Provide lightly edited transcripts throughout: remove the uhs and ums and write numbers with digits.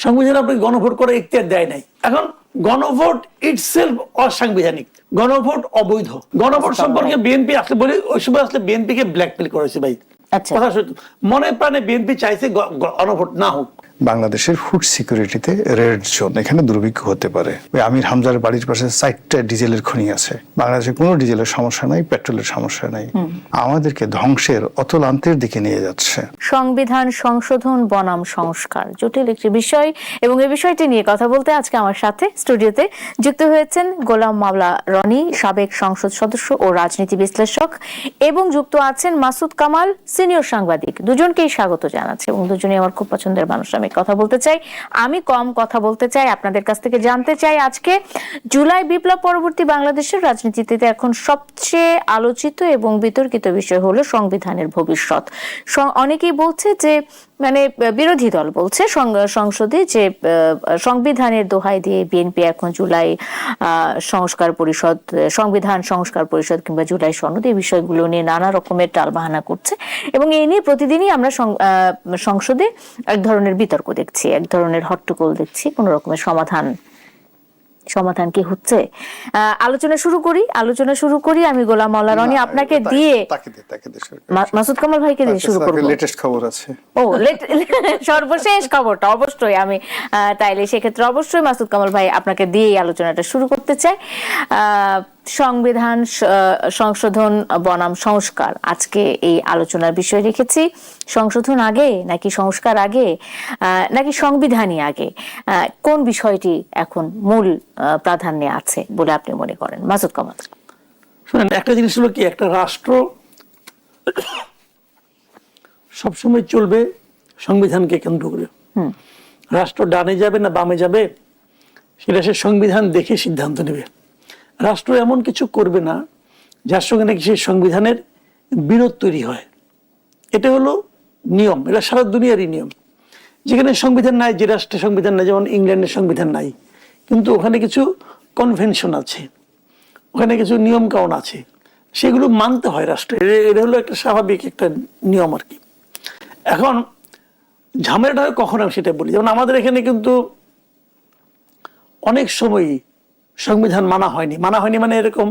সংবিধান আপনাকে গণভোট করার এখতিয়ার দেয় নাই। এখন গণভোট ইটসেলফ অসাংবিধানিক, গণভোট অবৈধ। গণভোট সম্পর্কে বিএনপি আসলে বলি, ওই সময় আসলে বিএনপি কে ব্ল্যাকমেল করেছে ভাই। কথা সত্য, মনে প্রাণে বিএনপি চাইছে গণভোট না হোক। বাংলাদেশের ফুড সিকিউরিটিতে রেড জোন, এখানে দুর্ভিক্ষ হতে পারে। ওই আমির হামজার বাড়ির পাশে 4টা ডিজেলের খনি আছে। বাংলাদেশে কোনো ডিজেলের সমস্যা নাই, পেট্রোলের সমস্যা নাই। আমাদেরকে ধ্বংসের অতলান্তের দিকে নিয়ে যাচ্ছে। সংবিধান সংশোধন বনাম সংস্কার জটিল একটি বিষয়, এবং এই বিষয়টি নিয়ে কথা বলতে আজকে আমার সাথে স্টুডিওতে যুক্ত হয়েছেন গোলাম মাওলা রনি, সাবেক সংসদ সদস্য ও রাজনীতি বিশ্লেষক, এবং যুক্ত আছেন মাসুদ কামাল, সিনিয়র সাংবাদিক। দুজনকেই স্বাগত জানাচ্ছি, এবং দুজনেই আমার খুব পছন্দের মানুষ। আমি কথা বলতে চাই, আমি কম কথা বলতে চাই, আপনাদের কাছ থেকে জানতে চাই আজকে জুলাই বিপ্লব পরবর্তী বাংলাদেশের রাজনীতিতে এখন সবচেয়ে আলোচিত এবং বিতর্কিত বিষয় হলো সংবিধানের ভবিষ্যৎ। অনেকেই বলছে যে, মানে বিরোধী দল বলছে সংসদে যে সংবিধানের দোহাই দিয়ে বিএনপি এখন জুলাই সংস্কার পরিষদ, সংবিধান সংস্কার পরিষদ কিংবা জুলাই সনদ, এই বিষয়গুলো নিয়ে নানা রকমের টালবাহানা করছে, এবং এই নিয়ে প্রতিদিনই আমরা সংসদে এক ধরনের বিতর্ক দেখছি, এক ধরনের হট্টগোল দেখছি। কোন রকমের সমাধান কি হচ্ছে? আলোচনা শুরু করি। আমি গোলাম মাওলা রনি আপনাকে দিয়ে, মাসুদ কামাল ভাইকে দিয়ে শুরু করব। লেটেস্ট খবর আছে। ও, সর্বশেষ খবরটা অবশ্যই আমি তাইলে সেক্ষেত্রে অবশ্যই মাসুদ কামাল ভাই আপনাকে দিয়ে আলোচনাটা শুরু করতে চাই। সংবিধান সংশোধন বনাম সংস্কার, আজকে এই আলোচনার বিষয় রেখেছি। সংশোধন আগে নাকি সংস্কার আগে, নাকি সংবিধানই আগে? কোন বিষয়টি এখন মূল প্রাধান্যে আছে বলে আপনি মনে করেন, মাসুদ কামাল? শুনেন, একটা জিনিস হলো কি, একটা রাষ্ট্র সবসময় চলবে সংবিধানকে কেন্দ্র করে। রাষ্ট্র ডানে যাবে না বামে যাবে সেটা সে সংবিধান দেখে সিদ্ধান্ত নেবে। রাষ্ট্র এমন কিছু করবে না যার সঙ্গে নাকি সেই সংবিধানের বিরোধ তৈরি হয়। এটা হলো নিয়ম, এটা সারা দুনিয়ারই নিয়ম। যেখানে সংবিধান নাই, যে রাষ্ট্রে সংবিধান নাই, যেমন ইংল্যান্ডের সংবিধান নাই, কিন্তু ওখানে কিছু কনভেনশন আছে, ওখানে কিছু নিয়ম কানুন আছে, সেগুলো মানতে হয় রাষ্ট্রে। এটা হলো একটা স্বাভাবিক একটা নিয়ম আর কি। এখন ঝামেলাটা হয় কখন, আমি সেটা বলি। যেমন আমাদের এখানে কিন্তু অনেক সময়ই সংবিধান মানা হয়নি মানে এরকম,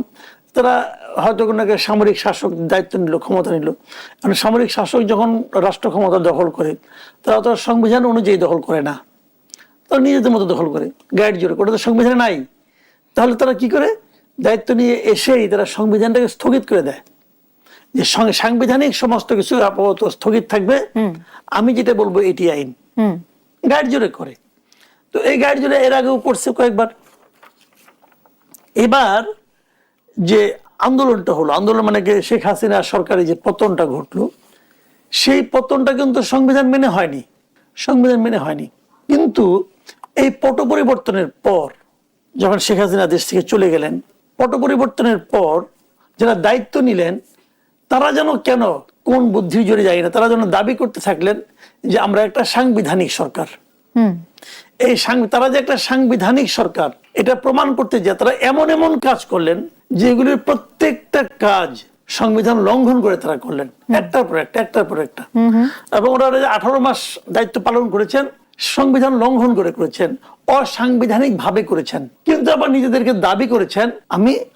তারা হয়তো কোনো একটা সামরিক শাসক দায়িত্ব নিল, ক্ষমতা নিল। কারণ সামরিক শাসক যখন রাষ্ট্র ক্ষমতা দখল করে, তারা তো সংবিধান অনুযায়ী দখল করে না, তারা নিজেদের মতো দখল করে, গাইড জোরে করে। তো সংবিধানে নাই, তাহলে তারা কি করে, দায়িত্ব নিয়ে এসেই তারা সংবিধানটাকে স্থগিত করে দেয়, যে সাংবিধানিক সমস্ত কিছু আপাতত স্থগিত থাকবে, আমি যেটা বলবো এটি আইন। গাইড জোরে করে। তো এই গাইড জোরে এর আগেও করছে কয়েকবার। এবার যে আন্দোলনটা হলো, আন্দোলন মানে শেখ হাসিনা সরকারের যে পতনটা ঘটলো, সেই পতনটা কিন্তু সংবিধান মেনে হয়নি। কিন্তু এই পট পরিবর্তনের পর, যখন শেখ হাসিনা দেশ থেকে চলে গেলেন, পট পরিবর্তনের পর যারা দায়িত্ব নিলেন, তারা যেন কেন কোন বুদ্ধি জোরে যায় না, তারা যেন দাবি করতে থাকলেন যে আমরা একটা সাংবিধানিক সরকার। এই তারা যে একটা সাংবিধানিক সরকার, এটা প্রমাণ করতে যে তারা এমন কাজ করলেন যেগুলির প্রত্যেকটা কাজ সংবিধান লঙ্ঘন করে তারা করলেন, একটার পর একটা। এবং ওরা 18 মাস দায়িত্ব পালন করেছেন, সংবিধান লঙ্ঘন করেছেন, অসাংবিধানিক ভাবে করেছেন, কিন্তু আবার নিজেদেরকে দাবি করেছেন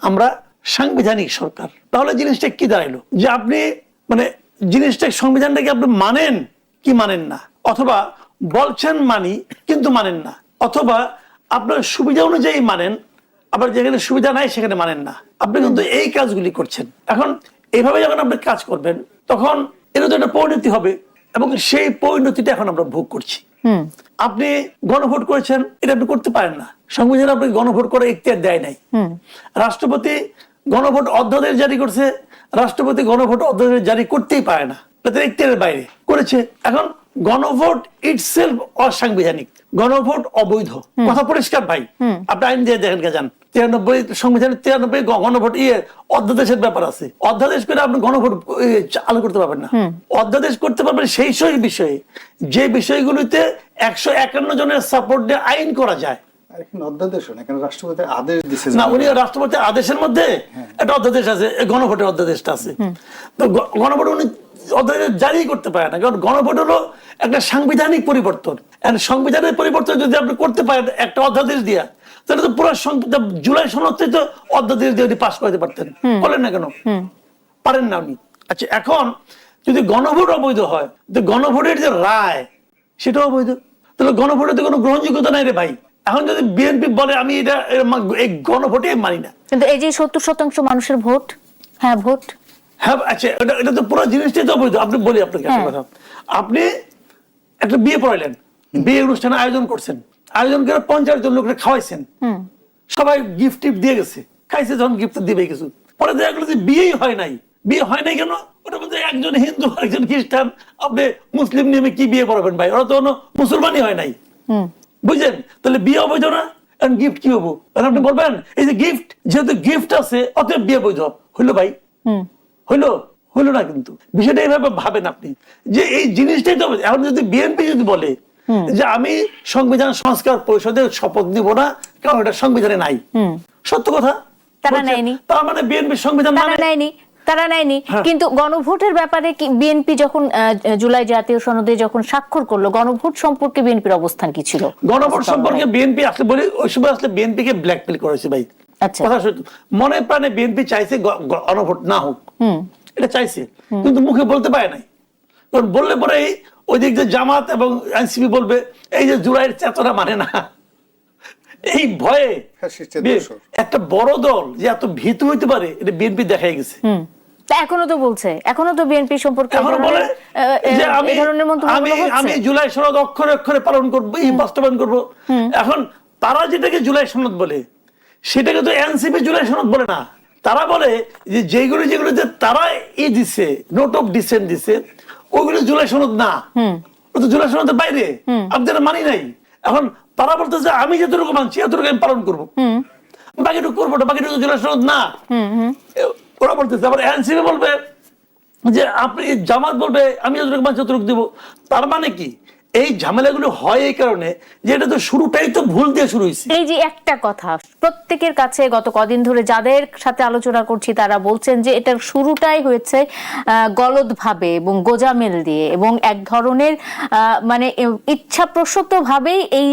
আমরা সাংবিধানিক সরকার। তাহলে জিনিসটা কি দাঁড়াইলো, যে আপনি মানে জিনিসটা, সংবিধানটাকে আপনি মানেন কি মানেন না, অথবা বলছেন মানি কিন্তু মানেন না, অথবা আপনার সুবিধা অনুযায়ী মানেন, আবার যেখানে সুবিধা নাই সেখানে মানেন না। আপনি কিন্তু এই কাজগুলি করছেন। এখন এইভাবে যখন আপনি কাজ করবেন, তখন এর তো একটা পরিণতি হবে, এবং সেই পরিণতিটা এখন আমরা ভোগ করছি। আপনি গণভোট করেছেন, এটা আপনি করতে পারেন না, সংবিধান আপনাকে গণভোট করার এখতিয়ার দেয় নাই। রাষ্ট্রপতি গণভোট অধ্যাদেশ জারি করছে, রাষ্ট্রপতি গণভোট অধ্যাদেশ জারি করতেই পারে না, তাদের এখতিয়ারের বাইরে করেছে। এখন গণভোট ইটসেলফ অসাংবিধানিক, গণভোট অবৈধ। কথা পরিষ্কার ভাই, আপনি আইন দিয়ে দেখেন, যান 93 সংবিধানের 93 গণভোট অধ্যাদেশের ব্যাপার আছে। অধ্যাদেশ করে আপনি গণভোট চালু করতে পারবেন না। অধ্যাদেশ করতে পারবেন সেই বিষয়ে, যে বিষয়গুলিতে 151 জনের সাপোর্ট দিয়ে আইন করা যায়। রাষ্ট্রপতির আদেশ দিয়েছে না, উনি রাষ্ট্রপতির আদেশের মধ্যে একটা অধ্যাদেশ আছে, গণভোটের অধ্যাদেশটা আছে। তো গণভোট উনি অধ্যাদেশ জারি করতে পারে না, কারণ গণভোট হলো একটা সাংবিধানিক পরিবর্তন। আর সংবিধানের পরিবর্তন যদি আপনি করতে পারেন একটা অধ্যাদেশ দিয়া, তাহলে তো পুরো জুলাই সনদটাই তো অধ্যাদেশ দিয়ে পাস করতে পারতেন, বলেন না কেন? পারেন না উনি। আচ্ছা, এখন যদি গণভোট অবৈধ হয়, তো গণভোটের যে রায় সেটাও অবৈধ, তাহলে গণভোটের তো কোনো গ্রহণযোগ্যতা নাই রে ভাই। এখন যদি বিএনপি বলে আমি এটা এই গণভোটে মানি না, কিন্তু এই যে 70% মানুষের ভোট, হ্যাঁ ভোট, হ্যাঁ আচ্ছা, এটা তো পুরো জিনিসটাই তো অবৈধ। আপনি বলি আপনাকে একটা কথা, আপনি একটা বিয়ে পড়াইলেন, বিয়ে অনুষ্ঠানে আয়োজন করছেন, আয়োজন করে 50 জন লোককে খাওয়াইছেন, সবাই গিফট টিফট দিয়ে গেছে, খাইছে, যখন গিফট দিবে কিছু, পরে দেখা গেলো যে বিয়েই হয় নাই। বিয়ে হয় নাই কেন? ওটা বলতে একজন হিন্দু একজন খ্রিস্টান, আপনি মুসলিম নিয়মে কি বিয়ে পড়াবেন ভাই? ওরা তো মুসলমানই হয় নাই, বুঝলেন? তাহলে বিয়ে অবৈধ না, এখন গিফট কি হবো? আপনি বলবেন এই যে গিফট, যেহেতু গিফট আছে অতএব বিয়ে বৈধ হইলো ভাই? হইলো না। কিন্তু বিষয়টা এইভাবে ভাবেন আপনি যে এই জিনিসটাই তো। এখন যদি বিএনপি যদি বলে যে আমি সংবিধান সংস্কার পরিষদে শপথ নিব না, কারণ এটা সংবিধানে নাই, সত্য কথা, তারা নেয়নি, তার মানে বিএনপি সংবিধান তারা নেয়নি। কিন্তু গণভোটের ব্যাপারে কি বিএনপি যখন জুলাই জাতীয় সনদে যখন স্বাক্ষর করলো, গণভোট সম্পর্কে বিএনপির অবস্থান কি ছিল? গণভোট সম্পর্কে বিএনপি আসলে বলি, ওই সময় আসলে বিএনপি কে ব্ল্যাকমেল করেছে ভাই। আচ্ছা, কথা সত্য, মনে প্রাণে বিএনপি চাইছে গণভোট না হোক, এটা চাইছে, কিন্তু মুখে বলতে পারে নাই। কারণ বললে পরে ওই দিক যে জামাত এবং এনসিপি বলবে এই যে জুলাইয়ের চেতনা মানে না, এই ভয়ে একটা বড় দল যে এত ভীতু হইতে পারে এটা বিএনপি দেখাই গেছে। এখনো তো বলছে, এখনো তো বিএনপি সম্পর্কে আমি জুলাই সনদ অক্ষরে অক্ষরে পালন করবো, বাস্তবায়ন করবো। এখন তারা যেটাকে জুলাই সনদ বলে সেটাকে তো এনসিপি জুলাই সনদ বলে না। তারা বলে যে যেগুলো যে তারা দিছে, নোট অফ ডিসেন্ট দিছে, ওইগুলো জুলাই সনদ না, ও তো জুলাই সনদের বাইরে, আমি যেটা মানি নাই। এখন তারা বলতেছে আমি যতটুকু মানছি এতটুকু আমি পালন করবো, বাকিটুকু করবো না, বাকিটুকু জুলাই সনদ না, ওরা বলতেছে। আবার এনসিপি বলবে যে আপনি, জামাত বলবে আমি যতটুকু মানছি ততটুকু দিব। তার মানে কি এই ঝামেলাগুলো হয় এই কারণে যে এটা তো শুরুটাই তো ভুল দিয়ে শুরু হয়েছে। এই যে একটা কথা প্রত্যেকের কাছে গত কদিন ধরে যাদের সাথে আলোচনা করছি তারা বলছেন যে এটার শুরুটাই হয়েছে গলদ ভাবে এবং গোজামিল দিয়ে, এবং এক ধরনের মানে ইচ্ছাপ্রসূত ভাবেই এই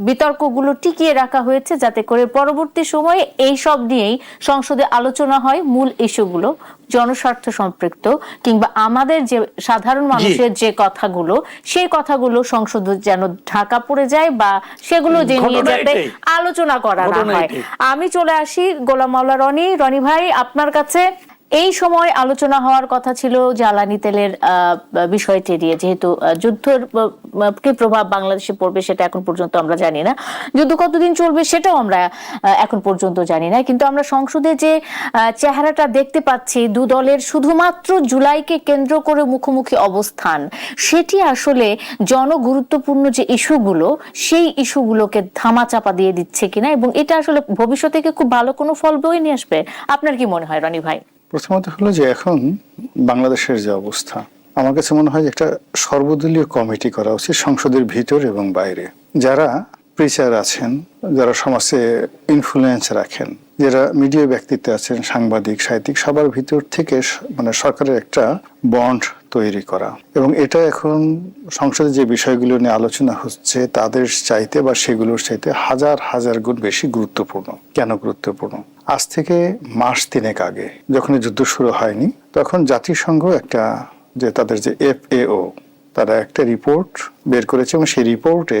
বিতর্কগুলো টিকিয়ে রাখা হয়েছে, যাতে করে পরবর্তী সময়ে এই সব নিয়েই সংসদে আলোচনা হয়, মূল ইস্যুগুলো জনস্বার্থ সম্পৃক্ত কিংবা আমাদের যে সাধারণ মানুষের যে কথাগুলো, সেই কথাগুলো সংসদে যেন ঢাকা পড়ে যায় বা সেগুলো যে নিয়ে যাতে আলোচনা করা না হয়। আমি চলে আসি গোলাম মাওলা রনি ভাই, আপনার কাছে এই সময় আলোচনা হওয়ার কথা ছিল জ্বালানি তেলের বিষয়টি নিয়ে, যেহেতু যুদ্ধের কি প্রভাব বাংলাদেশে পড়বে সেটা এখন পর্যন্ত আমরা জানি না, যুদ্ধ কতদিন চলবে সেটাও আমরা এখন পর্যন্ত জানি না। কিন্তু আমরা সংসদে যে চেহারাটা দেখতে পাচ্ছি, দু দলের শুধুমাত্র জুলাইকে কেন্দ্র করে মুখোমুখি অবস্থান, সেটি আসলে জনগুরুত্বপূর্ণ যে ইস্যুগুলো সেই ইস্যুগুলোকে ধামাচাপা দিয়ে দিচ্ছে কিনা, এবং এটা আসলে ভবিষ্যতে খুব ভালো কোনো ফল বয়ে নিয়ে আসবে, আপনার কি মনে হয় রনি ভাই? প্রথমত হলো যে এখন বাংলাদেশের যে অবস্থা, আমার কাছে মনে হয় যে একটা সর্বদলীয় কমিটি করা উচিত সংসদের ভিতর এবং বাইরে। যারা প্রিচার আছেন, যারা সমাজে ইনফ্লুয়েন্স রাখেন, যারা মিডিয়া ব্যক্তিত্ব আছেন, সাংবাদিক, সাহিত্যিক, সবার ভিতর থেকে মানে সরকারের একটা বন্ড তৈরি করা। এবং এটা এখন সংসদে যে বিষয়গুলো নিয়ে আলোচনা হচ্ছে তাদের চাইতে বা সেগুলোর চাইতে হাজার হাজার গুণ বেশি গুরুত্বপূর্ণ। কেন গুরুত্বপূর্ণ? আজ থেকে মাস 3 আগে যখন যুদ্ধ শুরু হয়নি, তখন জাতিসংঘ একটা যে তাদের যে FAO তারা একটা রিপোর্ট বের করেছে, এবং সেই রিপোর্টে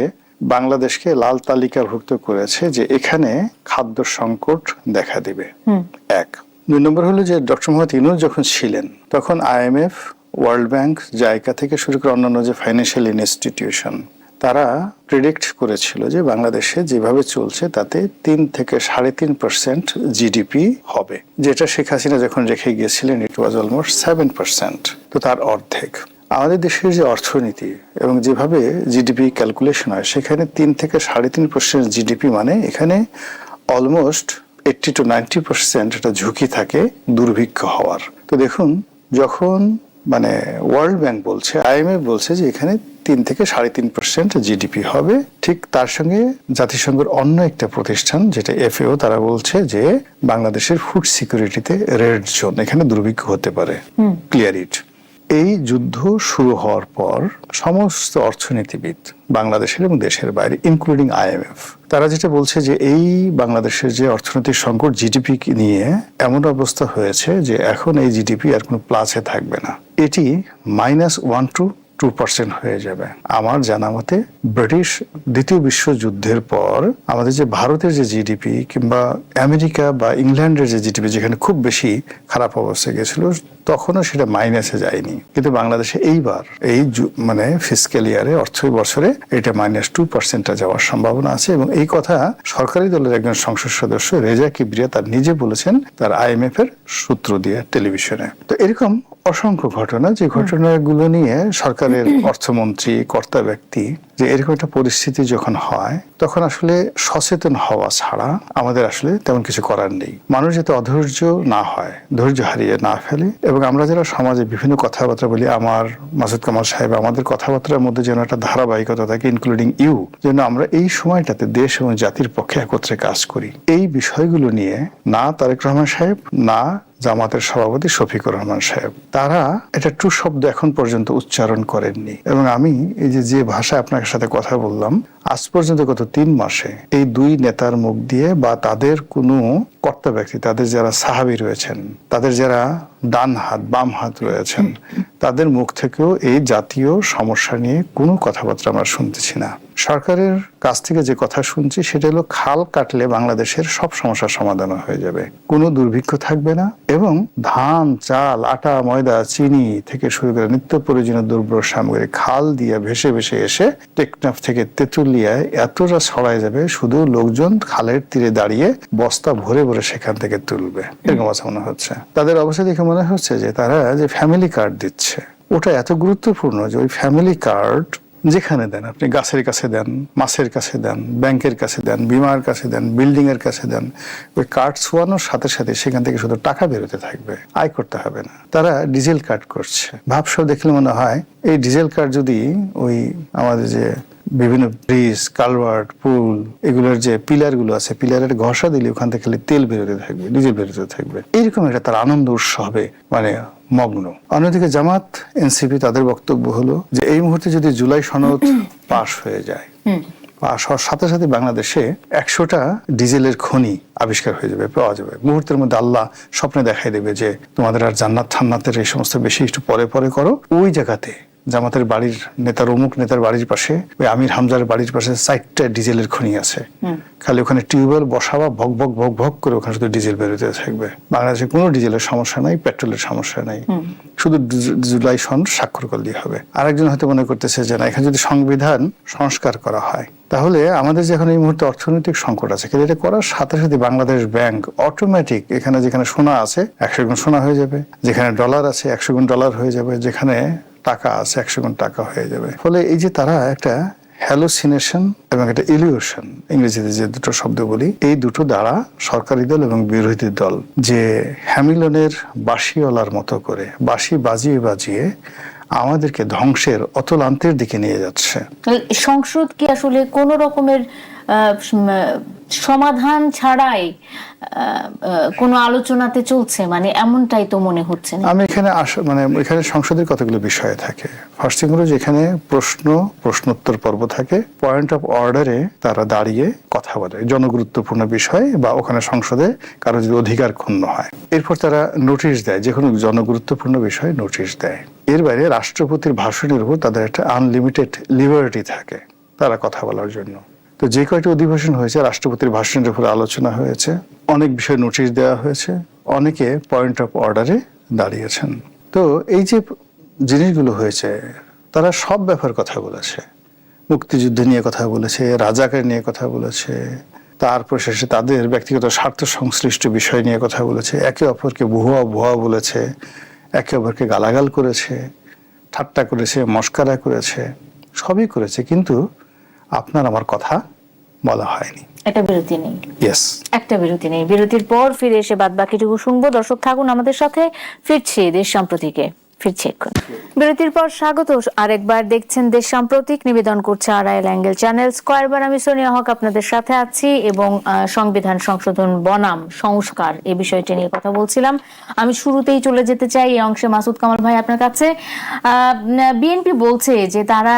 বাংলাদেশকে লাল তালিকাভুক্ত করেছে যে এখানে খাদ্য সংকট দেখা দিবে। 1 2 নম্বর হলো যে ডক্টর মোহাম্মদ ইউনূস যখন ছিলেন তখন IMF, ওয়ার্ল্ড ব্যাংক, জাইকা থেকে শুরু করে অন্যান্য যে ফাইন্যান্সিয়াল ইনস্টিটিউশন তারা প্রেডিক্ট করেছিল যে বাংলাদেশে যেভাবে চলছে তাতে 3 থেকে 3.5% জিডিপি হবে, যেটা শেখ হাসিনা যখন রেখে গিয়েছিলেন ইট ওয়াজ অলমোস্ট 7%, তো তার অর্ধেক। আমাদের দেশের যে অর্থনীতি এবং যেভাবে জিডিপি ক্যালকুলেশন হয় সেখানে 3 থেকে 3.5% জিডিপি মানে এখানে অলমোস্ট 80 to 90% একটা ঝুঁকি থাকে দুর্ভিক্ষ হওয়ার। তো দেখুন, যখন মানে ওয়ার্ল্ড ব্যাংক বলছে, IMF বলছে যে এখানে 3 থেকে 3.5% জিডিপি হবে, ঠিক তার সঙ্গে জাতিসংঘের অন্য একটা প্রতিষ্ঠান যেটা FAO তারা বলছে যে বাংলাদেশের ফুড সিকিউরিটিতে রেড জোন, এখানে দুর্ভিক্ষ হতে পারে, ক্লিয়ার ইট। এই যুদ্ধ শুরু হওয়ার পর সমস্ত অর্থনীতিবিদ বাংলাদেশের এবং দেশের বাইরে ইনক্লুডিং IMF তারা যেটা বলছে যে এই বাংলাদেশের যে অর্থনৈতিক সংকট জিডিপি নিয়ে এমন অবস্থা হয়েছে যে এখন এই জিডিপি আর কোনো প্লাসে থাকবে না, এটি -1 to 2% হয়ে যাবে। আমার জানা মতে ব্রিটিশ দ্বিতীয় বিশ্বযুদ্ধের পর আমাদের যে ভারতের যে জিডিপি কিংবা আমেরিকা বা ইংল্যান্ডের যে জিডিপি যেখানে খুব বেশি খারাপ অবস্থায় গেছিল তখনও সেটা মাইনাসে যায়নি, কিন্তু বাংলাদেশে এইবার এই মানে ফিসক্যাল ইয়ারে অর্থ বছরে এটা -2% যাওয়ার সম্ভাবনা আছে। এবং এই কথা সরকারি দলের একজন সংসদ সদস্য রেজা কিবরিয়া তার নিজে বলেছেন তার IMF এর সূত্র দিয়ে টেলিভিশনে। তো এরকম অসংখ্য ঘটনা, যে ঘটনাগুলো নিয়ে সরকারের অর্থমন্ত্রী কর্তা ব্যক্তি যে এরকম একটা পরিস্থিতি যখন হয় তখন আসলে সচেতন হওয়া ছাড়া আমাদের আসলে তেমন কিছু করার নেই। মানুষ যাতে অধৈর্য না হয়, ধৈর্য হারিয়ে না ফেলে, এবং আমরা যারা সমাজে বিভিন্ন কথাবার্তা বলি, আমার মাসুদ কামাল সাহেব আমাদের কথাবার্তার মধ্যে যেন একটা ধারাবাহিকতা থাকে, ইনক্লুডিং ইউ, যেন আমরা এই সময়টাতে দেশ এবং জাতির পক্ষে একত্রে কাজ করি। এই বিষয়গুলো নিয়ে না তারেক রহমান সাহেব না জামাতের সভাপতি শফিকুর রহমান সাহেব তারা এটা টু শব্দ এখন পর্যন্ত উচ্চারণ করেননি। এবং আমি এই যে ভাষা আপনার সাথে কথা বললাম, আজ পর্যন্ত গত 3 মাসে এই দুই নেতার মুখ দিয়ে বা তাদের কোনো কর্তা ব্যক্তি, তাদের যারা সাহাবী রয়েছেন, তাদের যারা ডান হাত বাম হাত রয়েছেন, তাদের মুখ থেকেও এই জাতীয় সমস্যা নিয়ে কোনো কথাবার্তা আমরা শুনতেছি না। সরকারের কাছ থেকে যে কথা শুনছি সেটা হলো খাল কাটলে বাংলাদেশের সব সমস্যার সমাধান হয়ে যাবে, কোনো দুর্ভিক্ষ থাকবে না, এবং ধান চাল আটা ময়দা চিনি থেকে শুরু করে নিত্য প্রয়োজনীয় দ্রব্য সামগ্রী খাল দিয়ে ভেসে ভেসে এসে টেকনাফ থেকে তেঁতুলিয়ায় এতটা ছড়ায় যাবে, শুধু লোকজন খালের তীরে দাঁড়িয়ে বস্তা ভরে ভরে সেখান থেকে তুলবে, এরকম অবস্থা মনে হচ্ছে। তাদের অবস্থা দেখে মনে হচ্ছে যে তারা যে ফ্যামিলি কার্ড দিচ্ছে ওটা এত গুরুত্বপূর্ণ যে ওই ফ্যামিলি কার্ড যেখানে দেন, আপনি গাছের কাছে দেন, মাছের কাছে দেন, ব্যাংকের কাছে দেন, বিমার কাছে দেন, বিল্ডিং এর কাছে দেন, ওই কার্ড ছোয়ানোর সাথে সাথে সেখান থেকে শুধু টাকা বেরোতে থাকবে, আয় করতে হবে না। তারা ডিজেল কার্ড করছে, ভাবসব দেখলে মনে হয় এই ডিজেল কার্ড যদি ওই আমাদের যে বিভিন্ন ব্রিজ কালভার্ট পুল এগুলোর যে পিলার গুলো আছে পিলারের ঘষা দিলে ওখান থেকে খালি তেল বেরোতে থাকবে, ডিজেল বেরোতে থাকবে, এইরকম একটা তার আনন্দ উৎসবে মানে মগ্ন। অন্যদিকে জামাত এনসিপি তাদের বক্তব্য হলো যে এই মুহূর্তে যদি জুলাই সনদ পাশ হয়ে যায়, পাশ হওয়ার সাথে সাথে বাংলাদেশে 100টা ডিজেলের খনি আবিষ্কার হয়ে যাবে, পাওয়া যাবে মুহূর্তের মধ্যে। আল্লাহ স্বপ্নে দেখাই দেবে যে তোমাদের আর জান্নাত থান্নাতের এই সমস্ত বেশি একটু পরে পরে করো। ওই জায়গাতে জামাতের বাড়ির নেতার অমুক নেতার বাড়ির পাশে ওই আমির হামজার বাড়ির পাশে 4টা ডিজেলের খনি আছে, খালি ওখানে টিউবওয়েল বসাবা ভক ভক ভক ভক করে ওখানে শুধু ডিজেল বেরোতে থাকবে। বাংলাদেশে কোনো ডিজেলের সমস্যা নাই, পেট্রোলের সমস্যা নাই, শুধু জুলাই সনদ স্বাক্ষর করলেই হবে। আরেকজন হয়তো মনে করতেছে যে না, এখানে যদি সংবিধান সংস্কার করা হয় তাহলে আমাদের যে এখন এই মুহূর্তে অর্থনৈতিক সংকট আছে, কিন্তু এটা করার সাথে সাথে বাংলাদেশ ব্যাংক অটোমেটিক এখানে যেখানে সোনা আছে 100 গুণ সোনা হয়ে যাবে, যেখানে ডলার আছে 100 গুণ ডলার হয়ে যাবে, যেখানে টাকা আছে 100 গুণ টাকা হয়ে যাবে। ফলে এই যে তারা একটা হ্যালুসিনেশন এবং একটা ইলিউশন, ইংরেজিতে যে দুটো শব্দ বলি, এই দুটো দ্বারা সরকারি দল এবং বিরোধী দল যে হ্যামিলনের বাঁশিওয়ালার মতো করে বাঁশি বাজিয়ে বাজিয়ে আমাদেরকে ধ্বংসের অতলান্তের দিকে নিয়ে যাচ্ছে। সংসদ কি আসলে কোন রকমের সমাধান ছাড়াই কোনো আলোচনাতে চলছে, মানে এমনটাই তো মনে হচ্ছে না। আমি এখানে মানে এখানে সংসদের কতগুলো বিষয় থাকে। ফার্স্ট থিং হলো যেখানে প্রশ্নোত্তর পর্ব থাকে, পয়েন্ট অফ অর্ডারে তারা দাঁড়িয়ে কথা বলে জনগুরুত্বপূর্ণ বিষয় বা ওখানে সংসদে কারো যদি অধিকার ক্ষুণ্ণ হয়, এরপর তারা নোটিশ দেয়, যে কোনো জনগুরুত্বপূর্ণ বিষয়ে নোটিশ দেয়। এর বাইরে রাষ্ট্রপতির ভাষণের উপর তাদের একটা আনলিমিটেড লিবার্টি থাকে তারা কথা বলার জন্য। তো যে কয়টি অধিবেশন হয়েছে রাষ্ট্রপতির ভাষণের উপরে আলোচনা হয়েছে, অনেক বিষয়ে নোটিশ দেওয়া হয়েছে, অনেকে পয়েন্ট অফ অর্ডারে দাঁড়িয়েছেন। তো এই যে জিনিসগুলো হয়েছে তারা সব ব্যাপার কথা বলেছে, মুক্তিযুদ্ধ নিয়ে কথা বলেছে, রাজাকার নিয়ে কথা বলেছে, তারপর শেষে তাদের ব্যক্তিগত স্বার্থ সংশ্লিষ্ট বিষয় নিয়ে কথা বলেছে, একে অপরকে ভুয়া ভুয়া বলেছে, একে অপরকে গালাগাল করেছে, ঠাট্টা করেছে, মস্কারা করেছে, সবই করেছে, কিন্তু আপনার আমার কথা বলা হয়নি। একটা বিরতি নেই, একটা বিরতি নেই। বিরতির পর ফিরে এসে বাদ বাকিটুকু শুনবো। দর্শক থাকুন আমাদের সাথে, ফিরছি দেশ সম্প্রতিকে। ফিরছি এক্ষুনি। বিরতির পর স্বাগত। আরেকবার দেখছেন দেশ সাম্প্রতিক, নিবেদন করছে আড়াইল অ্যাঙ্গেল চ্যানেল। স্কয়ারবার আমি সোনিয়া হক আপনাদের সাথে আছি এবং সংবিধান সংশোধন বনাম সংস্কার এই বিষয়টি নিয়ে কথা বলছিলাম। আমি শুরুতেই চলে যেতে চাই এই অংশে মাসুদ কামাল ভাই আপনার কাছে। বিএনপি বলছে যে তারা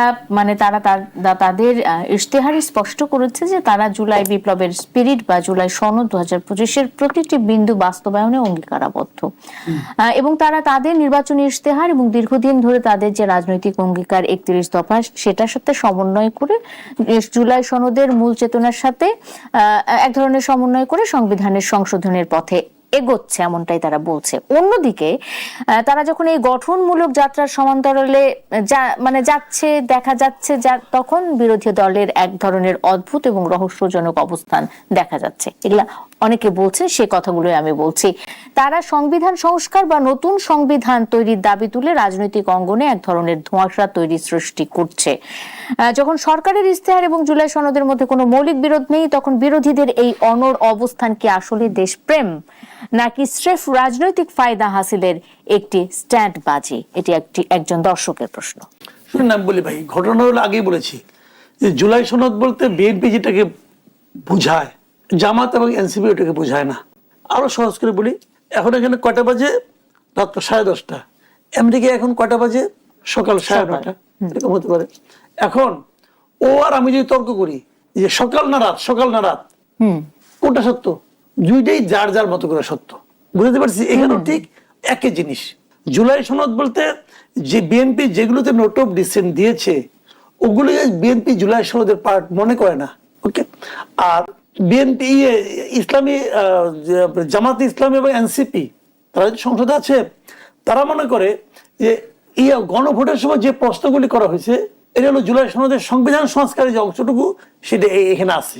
তাদের ইশতেহারে স্পষ্ট করেছে যে তারা জুলাই বিপ্লবের স্পিরিট বা জুলাই সনদ 2025-এর প্রতিটি বিন্দু বাস্তবায়নে অঙ্গীকারাবদ্ধ এবং তারা তাদের নির্বাচনী ইশতেহার এবং দীর্ঘদিন ধরে তাদের যে রাজনৈতিক অঙ্গীকার 31 দফা সেটার সাথে সমন্বয় করে জুলাই সনদের মূল চেতনার সাথে এক ধরনের সমন্বয় করে সংবিধানের সংশোধনের পথে এগোচ্ছে, এমনটাই তারা বলছে। অন্যদিকে তারা যখন এই গঠনমূলক যাত্রার সমান্তরালে যাচ্ছে দেখা যাচ্ছে তখন বিরোধী দলের এক ধরনের অদ্ভুত এবং রহস্যজনক অবস্থান দেখা যাচ্ছে। এগুলা অনেকে বলছেন, সে কথাগুলোই আমি বলছি। তারা সংবিধান সংস্কার বা নতুন সংবিধান তৈরির দাবি তুলে রাজনৈতিক অঙ্গনে এক ধরনের ধোঁয়াশা তৈরি সৃষ্টি করছে। যখন সরকারের ইশতেহার এবং জুলাই সনদের মধ্যে কোনো মৌলিক বিরোধ নেই, তখন বিরোধীদের এই অনড় অবস্থান কি আসলে দেশপ্রেম নাকি স্রেফ রাজনৈতিক ফায়দা হাসিলের একটি স্ট্যান্ডবাজি? এটি একজন দর্শকের প্রশ্ন। শুনুন না বলি ভাই, ঘটনা হলো আগেই বলেছি যে জুলাই সনদ বলতে বিএনপি যেটাকে বুঝায়, জামাত এবং এনসিপি ওটাকে বুঝায় না। আরো সহজ করে বলি, এখন এখানে কয়টা বাজে? রাত্র 10:30। আমেরিকা এখন কয়টা বাজে? সকাল 9:30, এরকম হতে পারে। এখন ও আর আমি যদি তর্ক করি যে সকাল না রাত, কোনটা সত্য? দুইটাই যার যার মতো করে সত্য, বুঝতে পারছি। এখানেও ঠিক একই জিনিস। জুলাই সনদ বলতে যে বিএনপি যেগুলোতে নোট অফ ডিসেন্ট দিয়েছে ওগুলো বিএনপি জুলাই সনদের পার্ট মনে করে না। ওকে, আর বিএনপি ইসলামী জামাত ইসলামী এবং এনসিপি তারা যে সংসদে আছে তারা মনে করে যে গণভোটের সময় যে প্রশ্নগুলি করা হয়েছে এটা হলো জুলাই সনদের সংবিধান সংস্কারের যে অংশটুকু সেটা এখানে আছে।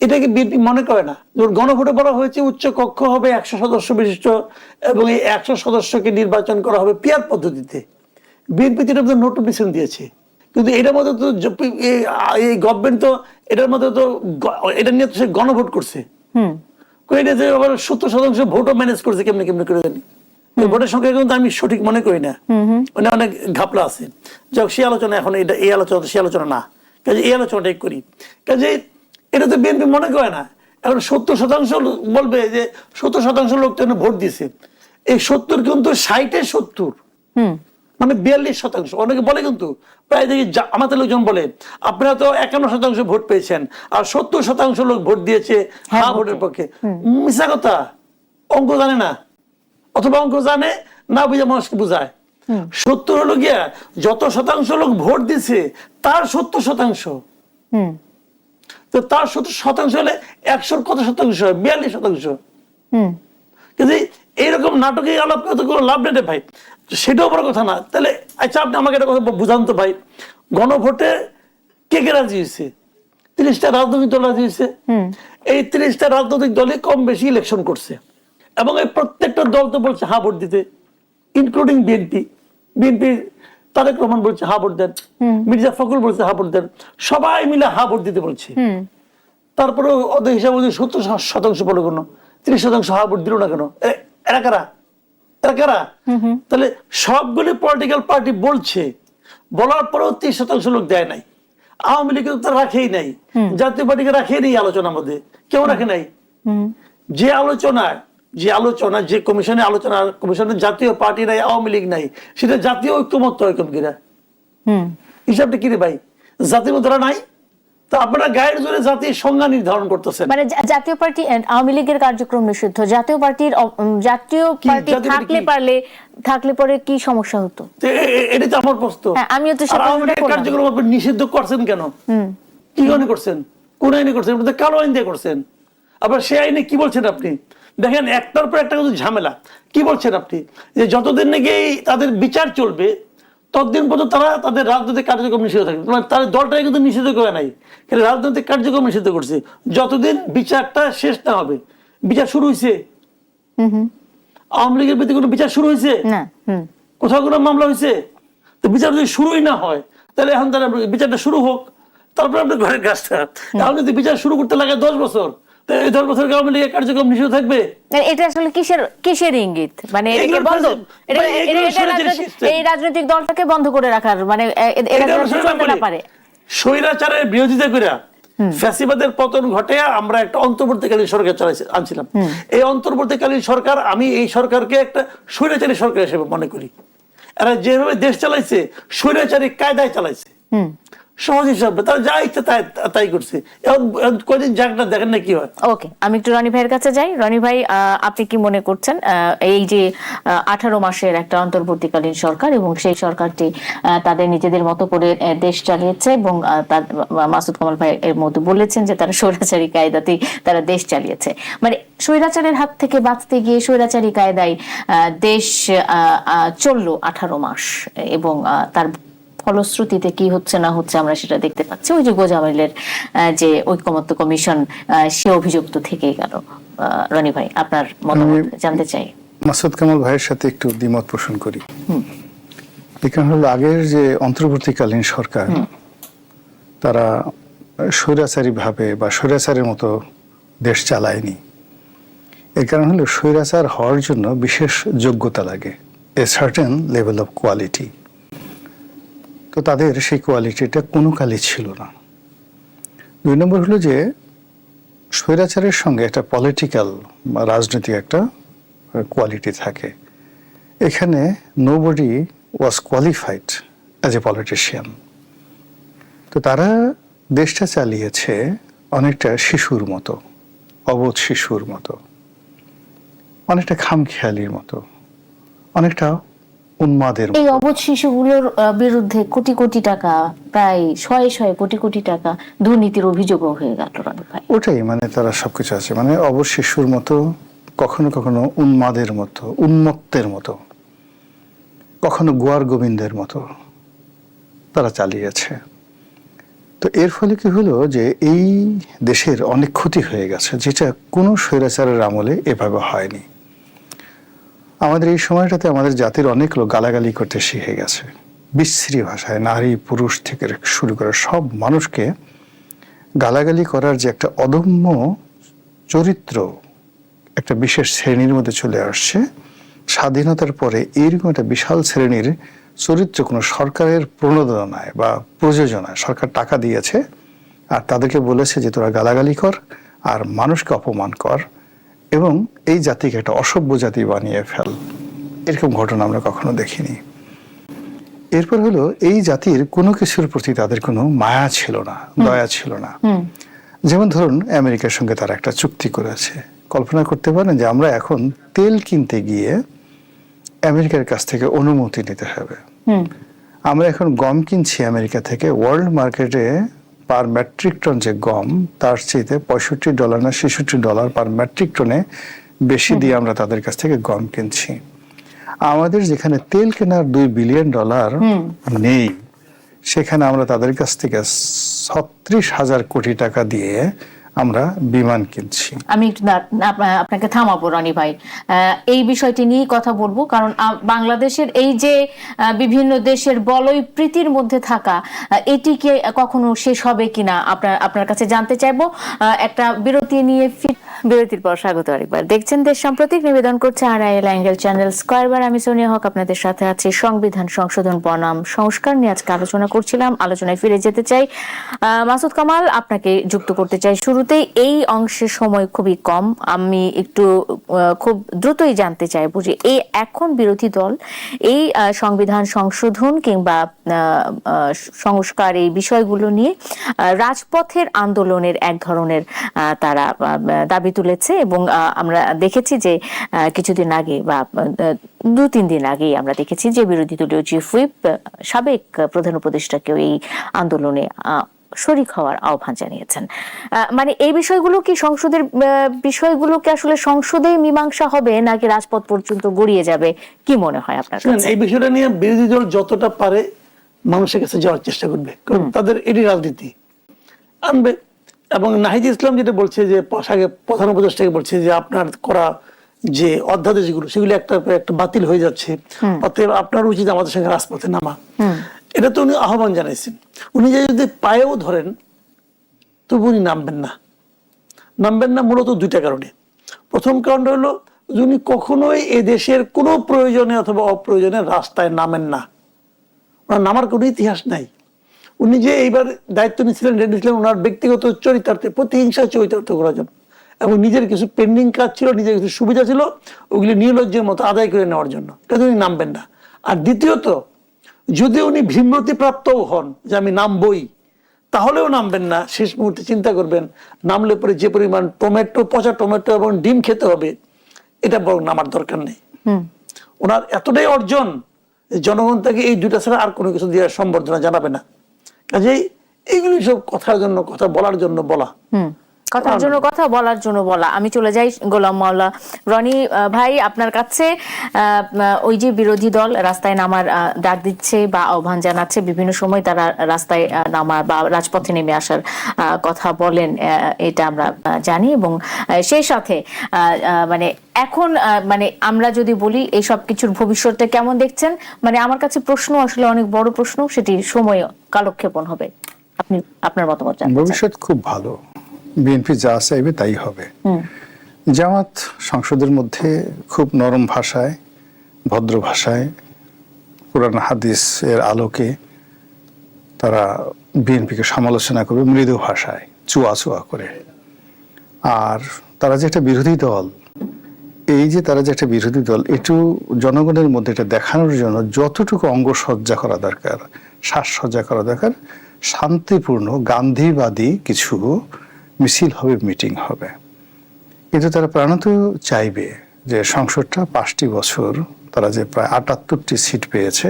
এটাকে বিএনপি মনে করে না। গণভোটে বলা হয়েছে উচ্চ কক্ষ হবে 100 সদস্য বিশিষ্ট এবং এই 100 সদস্যকে নির্বাচন করা হবে পিয়ার পদ্ধতিতে। বিএনপি এটার মধ্যে নোট অফ ডিসেন্ট দিয়েছে, কিন্তু এটার মধ্যে তো এই গভর্নমেন্ট তো এটার মধ্যে তো এটা নিয়ে তো সে গণভোট করছে। এটা যে আবার 70% ভোটও ম্যানেজ করছে কেমনি করে জানি। ভোটের সংখ্যা কিন্তু আমি সঠিক মনে করি না, অনেক ঘাপলা আছে। যাক, সে আলোচনা এখন এই আলোচনা সে আলোচনা না, কাজে এই আলোচনাটাই করি। কাজে এটা তো বিএনপি মনে করে না। এখন 70% বলবে যে 70% লোক তো ভোট দিছে, এই 70 কিন্তু 60-এ 70 মানে 42%। অনেকে বলে কিন্তু প্রায় দেখি আমাদের লোকজন বলে আপনারা তো 51% ভোট পেয়েছেন আর 70% লোক ভোট দিয়েছে হ্যাঁ ভোটের পক্ষে। মিশা কথা, অঙ্ক জানে না, অথবা অঙ্ক জানে না বুঝে মানুষকে বুঝায়। 70 হলো গিয়া যত শতাংশ লোক ভোট দিছে তার 70%। তো তার 70% হলে 100-র কত শতাংশ? 42%। কিন্তু এইরকম নাটকে আলাপ করতে কোনো লাভ নেই ভাই, সেটাও বড় কথা না। তাহলে আচ্ছা আপনি আমাকে একটা কথা বুঝান তো ভাই, গণভোটে কে কে রাজি হয়েছে? 30টা রাজনৈতিক দল রাজি হয়েছে। এই 30টা রাজনৈতিক দলই কম বেশি ইলেকশন করছে এবং এই প্রত্যেকটা দল তো বলছে হা ভোট দিতে, ইনক্লুডিং বিএনপি তারেক রহমান বলছে হা ভোট দেন, মির্জা ফখরুল বলছে হা ভোট দেন, সবাই মিলে হা ভোট দিতে বলছে। তারপরে ওদের হিসাবে 70% বলে কোনো 30% হা ভোট দিল না কেন? এরা কারা? তাহলে সবগুলি পলিটিক্যাল পার্টি বলছে, বলার পরেও 30% লোক দেয় নাই। আওয়ামী লীগ তো রাখেই নাই, জাতীয় পার্টিকে রাখেই নেই আলোচনার মধ্যে, কেউ রাখে নাই। যে আলোচনা যে কমিশনে আলোচনা, কমিশনে জাতীয় পার্টি নাই, আওয়ামী লীগ নাই, সেটা জাতীয় ঐক্যমত হয় কোন কিনা? হিসাবটা কি রে ভাই? জাতীয় মতরা নাই, তো আপনারা গায়ের জোরে জাতির সংজ্ঞা নির্ধারণ করতেছেন। মানে জাতীয় পার্টি আওয়ামী লীগের কার্যক্রম নিষিদ্ধ, জাতীয় পার্টি থাকলে পরে কি সমস্যা হতো? এটা তো আমার প্রশ্ন। আমিও তো আওয়ামী লীগের কার্যক্রম আপনি নিষিদ্ধ করছেন কেন? কি আইনে করছেন? কোন আইনে করছেন? কালো আইন দিয়ে করছেন। আবার সেই আইনে কি বলছেন আপনি? দেখেন একটার পর একটা কিন্তু ঝামেলা। কি বলছেন আপনি? যে যতদিন নাকি তাদের বিচার চলবে ততদিন পর্যন্ত তারা তাদের রাজনৈতিক কার্যক্রম নিষিদ্ধ থাকবে। মানে তাদের দলটাই কিন্তু নিষিদ্ধ করে নাই, কিন্তু রাজনৈতিক কার্যক্রম নিষিদ্ধ করছে যতদিন বিচারটা শেষ না হবে। বিচার শুরু হয়েছে? আওয়ামী লীগের বিরুদ্ধে কোনো বিচার শুরু হয়েছে? কোথাও কোনো মামলা হয়েছে? তো বিচার যদি শুরুই না হয় তাহলে এখন তারা বিচারটা শুরু হোক, তারপরে আপনার ঘরের কাজটা। এখন যদি বিচার শুরু করতে লাগে 10 বছর, তো এই 10 বছর আওয়ামী লীগের কার্যক্রম নিষিদ্ধ থাকবে? এটা আসলে কিসের ইঙ্গিত? মানে এটাকে বন্ধ, এই রাজনৈতিক দলটাকে বন্ধ করে রাখার, মানে এরা চলতে না পারে স্বৈরাচারের বিরোধিতা করে ফ্যাসিবাদের পতন ঘটে আমরা একটা অন্তর্বর্তীকালীন সরকার আনছিলাম। এই অন্তর্বর্তীকালীন সরকার, আমি এই সরকারকে একটা স্বৈরাচারী সরকার হিসেবে মনে করি। এরা যেভাবে দেশ চালাইছে স্বৈরাচারী কায়দায় চালাইছে, সহজ হিসাবে তারা যা ইচ্ছা তাই করছে। কদিন যাকটা দেখেন না কি হয়। ওকে, আমি একটু রনি ভাইয়ের কাছে যাই। রনি ভাই, আপনি কি মনে করছেন এই যে 18 মাসের একটা অন্তর্বর্তীকালীন সরকার এবং সেই সরকারটি তাদের নিজেদের মতো করে দেশ চালিয়েছে এবং মাসুদ কামাল ভাই এর মধ্যে বলেছেন যে তারা স্বৈরাচারী কায়দাতেই তারা দেশ চালিয়েছে, মানে স্বৈরাচারের হাত থেকে বাঁচতে গিয়ে স্বৈরাচারী কায়দায় দেশ চললো 18 মাস এবং তার ফলশ্রুতিতে কি হচ্ছে না হচ্ছে আমরা সেটা দেখতে পাচ্ছি। ওই যে গোজামিলের যে ঐকমত্য কমিশন, সে অভিযুক্ত থেকেই গেল। রনি ভাই, আপনার মতামত জানতে চাই। মাসুদ কামাল ভাইয়ের সাথে একটু দ্বিমত পোষণ করি। এখানে হলো আগের যে অন্তর্বর্তীকালীন সরকার, তারা স্বৈরাচারী ভাবে বা স্বৈরাচারের মতো দেশ চালায়নি। এর কারণ হলো স্বৈরাচার হওয়ার জন্য বিশেষ যোগ্যতা লাগে, a certain level of quality. তো তাদের সেই কোয়ালিটিটা কোনো কালই ছিল না। 2 নম্বর হলো যে স্বৈরাচারের সঙ্গে একটা পলিটিক্যাল বা রাজনৈতিক একটা কোয়ালিটি থাকে। এখানে nobody was qualified as a politician. তো তারা দেশটা চালিয়েছে অনেকটা শিশুর মতো, অবোধ শিশুর মতো, অনেকটা খামখেয়ালির মতো, অনেকটা উন্মাদের। এই অবোধ শিশুগুলোর বিরুদ্ধে কোটি কোটি টাকা, প্রায় শয়ে কোটি কোটি টাকা দুর্নীতির অভিযোগও হয়ে গেল। ওটাই, মানে তারা সবকিছু আছে, মানে অবোধ শিশুর মতো, কখনো কখনো উন্মাদের মতো, উন্মত্তের মতো, কখনো গোয়ার গোবিন্দের মতো তারা চালিয়েছে। তো এর ফলে কি হলো যে এই দেশের অনেক ক্ষতি হয়ে গেছে, যেটা কোনো স্বৈরাচারের আমলে এভাবে হয়নি। আমাদের এই সময়টাতে আমাদের জাতির অনেক লোক গালাগালি করতে শিখে গেছে, বিশ্রী ভাষায় নারী পুরুষ থেকে শুরু করে সব মানুষকে গালাগালি করার যে একটা অদম্য চরিত্র একটা বিশেষ শ্রেণীর মধ্যে চলে আসছে। স্বাধীনতার পরে এইরকম একটা বিশাল শ্রেণীর চরিত্র কোনো সরকারের প্রণোদনায় বা প্রযোজনায়, সরকার টাকা দিয়েছে আর তাদেরকে বলেছে যে তোরা গালাগালি কর আর মানুষকে অপমান কর এবং এই জাতিকে একটা অসভ্য জাতি বানিয়ে ফেল, এরকম ঘটনা আমরা কখনো দেখিনি। এরপর হলো এই জাতির কোনো কিছুর প্রতি তাদের কোনো মায়া ছিল না, দয়া ছিল না। যেমন ধরুন আমেরিকার সঙ্গে তারা একটা চুক্তি করেছে, কল্পনা করতে পারেন যে আমরা এখন তেল কিনতে গিয়ে আমেরিকার কাছ থেকে অনুমতি নিতে হবে। আমরা এখন গম কিনছি আমেরিকা থেকে, ওয়ার্ল্ড মার্কেটে পার মেট্রিক টন যে গম, তার চাইতে $65 না $66 পার মেট্রিক টনে বেশি দিয়ে আমরা তাদের কাছ থেকে গম কিনছি। আমাদের যেখানে তেল কেনার $2 বিলিয়ন নেই, সেখানে আমরা তাদের কাছ থেকে 36,000 কোটি টাকা দিয়ে আমরা বিমান কিনছি। আমি আপনাকে থামাবো রনি ভাই, এই বিষয়টি নিয়ে কথা বলবো, কারণ বাংলাদেশের এই যে বিভিন্ন দেশের বলয় প্রীতির মধ্যে থাকা, এটিকে কখনো শেষ হবে কিনা আপনার কাছে জানতে চাইবো। একটা বিরতি নিয়ে বিরতির পর স্বাগত আরেকবার। দেখছেন দেশ সাম্প্রতিক, নিবেদন করছে RIL অ্যাঙ্গেল চ্যানেল স্কয়ারবার। আমি সোনিয়া হক আপনাদের সাথে আছি। সংবিধান সংশোধন বনাম সংস্কার নিয়ে আজকে আলোচনা করছিলাম। আলোচনায় ফিরে যেতে চাই। মাসুদ কামাল, আপনাকে যুক্ত করতে চাই শুরুতেই। এই অংশের সময় খুবই কম, আমি একটু খুব দ্রুতই জানতে চাইবো যে এই এখন বিরোধী দল এই সংবিধান সংশোধন কিংবা সংস্কার এই বিষয়গুলো নিয়ে রাজপথের আন্দোলনের এক ধরনের তারা দাবি তুলেছে এবং আমরা দেখেছি যে কিছুদিন আগে বা 2-3 দিন আগেই আমরা দেখেছি যে বিরোধী দলীয় চিফ হুইপ সাবেক প্রধান উপদেষ্টাকেও এই আন্দোলনে শরীক হওয়ার আহ্বান জানিয়েছেন। মানে এই বিষয়গুলো কি সংসদের বিষয়গুলো কি আসলে সংসদেই মীমাংসা হবে নাকি রাজপথ পর্যন্ত গড়িয়ে যাবে, কি মনে হয় আপনার কাছে? এই বিষয়টা নিয়ে বিরোধী দল যতটা পারে মানুষের কাছে যাওয়ার চেষ্টা করবে, কারণ তাদের এটি রাজনীতি আনবে। এবং নাহিদ ইসলাম যেটা বলছে যে প্রধান উপদেষ্টাকে বলছে যে আপনার করা যে অধ্যাদেশগুলো সেগুলো একটা বাতিল হয়ে যাচ্ছে, অতএব আপনার উচিত আমাদের সঙ্গে রাজপথে নামা। এটা তো উনি আহ্বান জানাইছেন। উনি যদি পায়েও ধরেন তবু উনি নামবেন না। নামবেন না মূলত দুইটা কারণে। প্রথম কারণটা হলো উনি কখনোই এ দেশের কোনো প্রয়োজনে অথবা অপ্রয়োজনে রাস্তায় নামেন না, ওনার নামার কোনো ইতিহাস নাই। উনি যে এইবার দায়িত্ব নিয়েছিলেন, রেডি ছিলেন ওনার ব্যক্তিগত চরিতার্থে, প্রতিহিংসা চরিতার্থ করার জন্য, এবং নিজের কিছু পেন্ডিং কাজ ছিল, নিজের কিছু সুবিধা ছিল, ওগুলি নির্লজ্জের মতো আদায় করে নেওয়ার জন্য, এটা উনি নামবেন না। আর দ্বিতীয়ত, যদি উনি ভীমরতি প্রাপ্তও হন যে আমি নামবই, তাহলেও নামবেন না। শেষ মুহূর্তে চিন্তা করবেন নামলে পরে যে পরিমাণ টমেটো, পচা টমেটো এবং ডিম খেতে হবে, এটা বরং নামার দরকার নেই। ওনার এতটাই অর্জন, জনগণ তাকে এই দুইটা ছাড়া আর কোনো কিছু দেওয়ার সম্বর্ধনা জানাবে না। কাজেই এইগুলি সব কথার জন্য, কথা বলার জন্য বলা। কথার জন্য কথা, বলার জন্য বলা। আমি চলে যাই গোলাম মাওলা রনি ভাই আপনার কাছে। ওই যে বিরোধী দল রাস্তায় নামার ডাক দিচ্ছে বা আহ্বান জানাচ্ছে, বিভিন্ন সময় তারা রাস্তায় নামার বা রাজপথে নেমে আসার কথা বলেন, এটা আমরা জানি। এবং সেই সাথে মানে এখন মানে আমরা যদি বলি এই সব কিছুর ভবিষ্যৎটা কেমন দেখছেন, মানে আমার কাছে প্রশ্ন আসলে অনেক বড় প্রশ্ন, সেটি সময় কালক্ষেপণ হবে। আপনি আপনার মতামত জানতে চাই। ভবিষ্যৎ খুব ভালো, বিএনপি যা চাইবে তাই হবে। জামাত সংসদের মধ্যে খুব নরম ভাষায়, ভদ্র ভাষায়, কোরআন হাদিস এর আলোকে তারা বিএনপিকে সমালোচনা করবে মৃদু ভাষায়, চুয়া চুয়া করে। আর তারা যে একটা বিরোধী দল, এই যে তারা যে একটা বিরোধী দল, একটু জনগণের মধ্যে এটা দেখানোর জন্য যতটুকু অঙ্গসজ্জা করা দরকার, সাজসজ্জা করা দরকার, শান্তিপূর্ণ গান্ধীবাদী কিছু মিছিল হবে, মিটিং হবে। কিন্তু তারা প্রাণত চাইবে যে সংসদটা 5টি বছর, তারা যে প্রায় 78টি সিট পেয়েছে,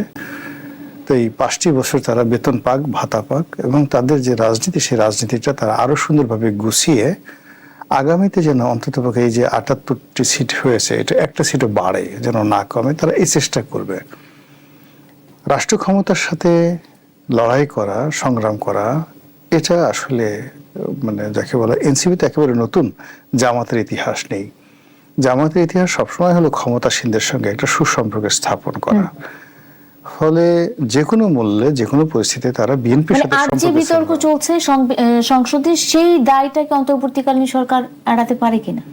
তো এই 5টি বছর তারা বেতন পাক, ভাতা পাক, এবং তাদের যে রাজনীতি, সেই রাজনীতিটা তারা আরো সুন্দরভাবে গুছিয়ে আগামীতে যেন অন্ততপক্ষে এই যে 78টি সিট হয়েছে, এটা একটা সিটও বাড়ে, যেন না কমে, তারা এই চেষ্টা করবে। রাষ্ট্র ক্ষমতার সাথে লড়াই করা, সংগ্রাম করা, এটা আসলে মানে যাকে বলে এনসিপিতে একেবারে নতুন, জামাতের ইতিহাস নেই। জামাতের ইতিহাস সবসময় হলো ক্ষমতাসীনদের সঙ্গে একটা সুসম্পর্ক স্থাপন করা। ফলে যে কোনো মূল্যে, যে কোনো পরিস্থিতিতে তারা বিএনপির সাথে আজ যে বিতর্ক চলছে সংসদে, সেই দায়টাকে অন্তর্বর্তীকালীন সরকার এড়াতে পারে কিনা?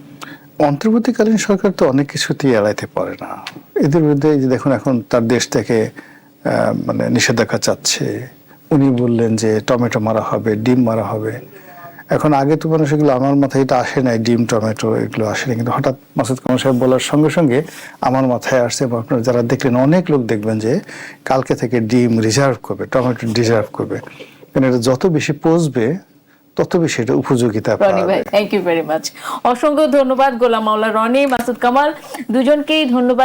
অন্তর্বর্তীকালীন সরকার তো অনেক কিছুতেই এড়াইতে পারে না। এদের বিরুদ্ধে যে দেখুন, এখন তার দেশ থেকে মানে নিষেধাজ্ঞা চাচ্ছে। উনি বললেন যে টমেটো মারা হবে, ডিম মারা হবে। এখন আগে তো মানুষ এগুলো, আমার মাথায় এটা আসে নাই, ডিম টমেটো এগুলো আসেনি, কিন্তু হঠাৎ মাসুদ কামাল সাহেব বলার সঙ্গে সঙ্গে আমার মাথায় আসছে। এবং আপনারা যারা দেখলেন, অনেক লোক দেখবেন যে কালকে থেকে ডিম রিজার্ভ করবে, টমেটো রিজার্ভ করবে, কারণ এটা যত বেশি পচবে তত বেশি এটা উপযোগিতা পাবে। Thank you very much. অসংখ্য ধন্যবাদ গোলাম মাওলা রনি, মাসুদ কামাল, দুজনকেই ধন্যবাদ।